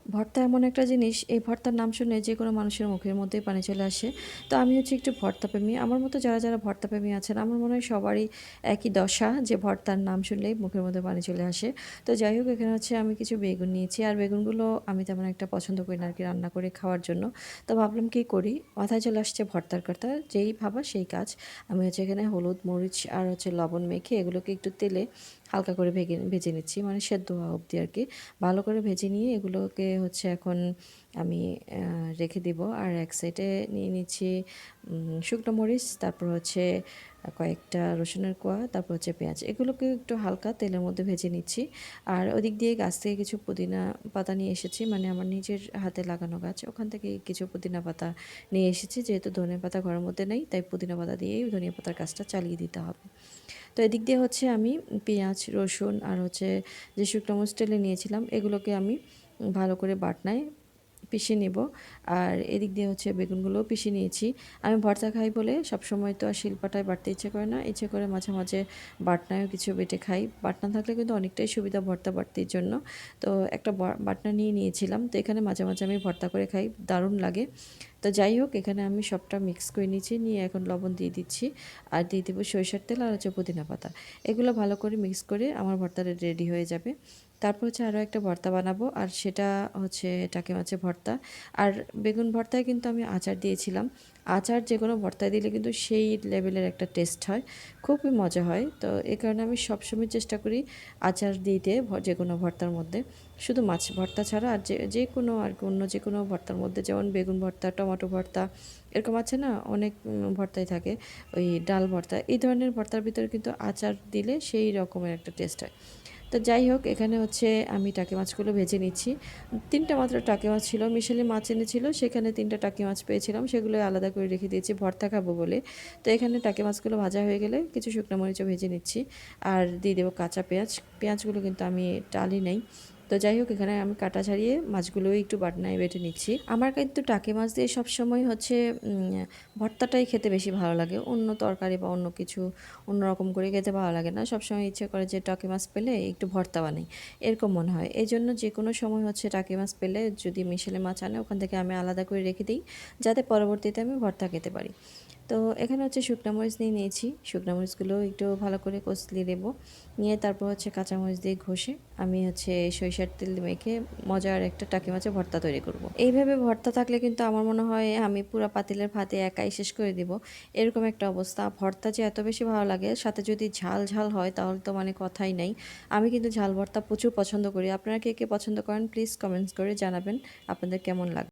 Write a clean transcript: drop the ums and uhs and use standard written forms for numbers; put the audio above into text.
ভর্তা এমন একটা জিনিস, এই ভর্তার নাম শুনে যে কোনো মানুষের মুখের মধ্যেই পানি চলে আসে। তো আমি হচ্ছে একটু ভর্তাপ্রেমী। আমার মতো যারা ভর্তাপ্রেমী আছেন, আমার মনে হয় সবারই একই দশা যে ভর্তার নাম শুনলেই মুখের মধ্যে পানি চলে আসে। তো যাই হোক, এখানে হচ্ছে আমি কিছু বেগুন নিয়েছি। আর বেগুনগুলো আমি তেমন একটা পছন্দ করি না আরকি রান্না করে খাওয়ার জন্য। তো ভাবলাম কি করি? মাথায় চলে আসছে ভর্তার কথা। যেই ভাবা সেই কাজ। আমি হচ্ছে এখানে হলুদ, মরিচ আর হচ্ছে লবণ মেখে এগুলোকে একটু তেলে হালকা করে ভেজে নিচ্ছি। মানে সেদ্ধ হওয়া অবধি আরকি। ভালো করে ভেজে নিয়ে এগুলোকে হচ্ছে এখন আমি রেখে দিব। আর এক সাইডে নিয়ে নিচ্ছি শুকনো মরিচ, তারপর হচ্ছে কয়েকটা রসুনের কোয়া, তারপর হচ্ছে পেঁয়াজ। এগুলোকে একটু হালকা তেলের মধ্যে ভেজে নিচ্ছি। আর ওদিক দিয়ে গাছ থেকে কিছু পুদিনা পাতা নিয়ে এসেছি, মানে আমার নিজের হাতে লাগানো গাছ, ওখান থেকে কিছু পুদিনা পাতা নিয়ে এসেছি। যেহেতু ধনে পাতা ঘরের মধ্যে নেই, তাই পুদিনা পাতা দিয়েই ধনিয়া পাতার কাজটা চালিয়ে দিতে হবে। তো এদিক দিয়ে হচ্ছে আমি পেঁয়াজ, রসুন আর হচ্ছে যে শুকনো মরিচ টেলে নিয়েছিলাম, এগুলোকে আমি ভালো করে বাটনায় পিষে নেব। আর এদিক দিয়ে হচ্ছে বেগুনগুলোও পিষে নিয়েছি। আমি ভর্তা খাই বলে সবসময় তো আর শিলপাটায় বাটতে ইচ্ছে করে না। ইচ্ছে করে মাঝে মাঝে বাটনায়ও কিছু বেটে খাই। বাটনা থাকলে কিন্তু অনেকটাই সুবিধা ভর্তা বাটতির জন্য। তো একটা বাটনা নিয়ে নিয়েছিলাম। তো এখানে মাঝে মাঝে আমি ভর্তা করে খাই, দারুণ লাগে। তো যাই হোক, এখানে আমি সবটা মিক্স করে নিয়েছি, নিয়ে এখন লবণ দিয়ে দিচ্ছি। আর দিয়ে দেবো সরিষার তেল আর হচ্ছে পুদিনা পাতা। এগুলো ভালো করে মিক্স করে আমার ভর্তাটা রেডি হয়ে যাবে। তারপর হচ্ছে আরও একটা ভর্তা বানাবো, আর সেটা হচ্ছে টাকি মাছের ভর্তা। আর বেগুন ভর্তায় কিন্তু আমি আচার দিয়েছিলাম। আচার যে কোনো ভর্তায় দিলে কিন্তু সেই লেভেলের একটা টেস্ট হয়, খুবই মজা হয়। তো এই কারণে আমি সবসময় চেষ্টা করি আচার দিতে যে কোনো ভর্তার মধ্যে। শুধু মাছ ভর্তা ছাড়া আর যে কোনো আর কি অন্য যে কোনো ভর্তার মধ্যে, যেমন বেগুন ভর্তা, টমেটো ভর্তা, এরকম আছে না অনেক ভর্তাই থাকে, ওই ডাল ভর্তা, এই ধরনের ভর্তার ভিতরে কিন্তু আচার দিলে সেই রকমের একটা টেস্ট হয়। তো যাই হোক, এখানে হচ্ছে আমি টাকি মাছগুলো ভেজে নিচ্ছি। ৩টা মাত্র টাকি মাছ ছিল, মিশেলি মাছ এনেছিল, সেখানে ৩টা টাকি মাছ পেয়েছিলাম, সেগুলো আলাদা করে রেখে দিয়েছি ভর্তা খাবো বলে। তো এখানে টাকি মাছগুলো ভাজা হয়ে গেলে কিছু শুকনো মরিচও ভেজে নিচ্ছি। আর দিয়ে দেবো কাঁচা পেঁয়াজ। পেঁয়াজগুলো কিন্তু আমি টালি নাই। তো যাই হোক, এখানে আমি কাটা ছাড়িয়ে মাছগুলোও একটু বাটনায় বেটে নিচ্ছি। আমার কিন্তু টাকি মাছ দিয়ে সবসময় হচ্ছে ভর্তাটাই খেতে বেশি ভালো লাগে। অন্য তরকারি বা অন্য কিছু অন্যরকম করে খেতে ভালো লাগে না। সবসময় ইচ্ছে করে যে টাকি মাছ পেলে একটু ভর্তা বানাই, এরকম মনে হয়। এই জন্য যে কোনো সময় হচ্ছে টাকি মাছ পেলে যদি মিশেলে মাছ আনে, ওখান থেকে আমি আলাদা করে রেখে দিই, যাতে পরবর্তীতে আমি ভর্তা খেতে পারি। তো এখানে হচ্ছে শুকনো মরিচ নিয়ে নিয়েছি। শুকনো মরিচগুলো একটু ভালো করে কষলিয়ে দেবো। নিয়ে তারপর হচ্ছে কাঁচা মরিচ দিয়ে ঘষে আমি হচ্ছে সরিষার তেল মেখে মজার একটা টাকি মাছের ভর্তা তৈরি করব। এইভাবে ভর্তা থাকলে কিন্তু আমার মনে হয় আমি পুরো পাতিলের ভাতে একাই শেষ করে দিব, এরকম একটা অবস্থা। ভর্তা যে এত বেশি ভালো লাগে, সাথে যদি ঝাল ঝাল হয় তাহলে তো মানে কথাই নাই। আমি কিন্তু ঝাল ভর্তা প্রচুর পছন্দ করি। আপনারা কে কে পছন্দ করেন প্লিজ কমেন্টস করে জানাবেন আপনাদের কেমন লাগে।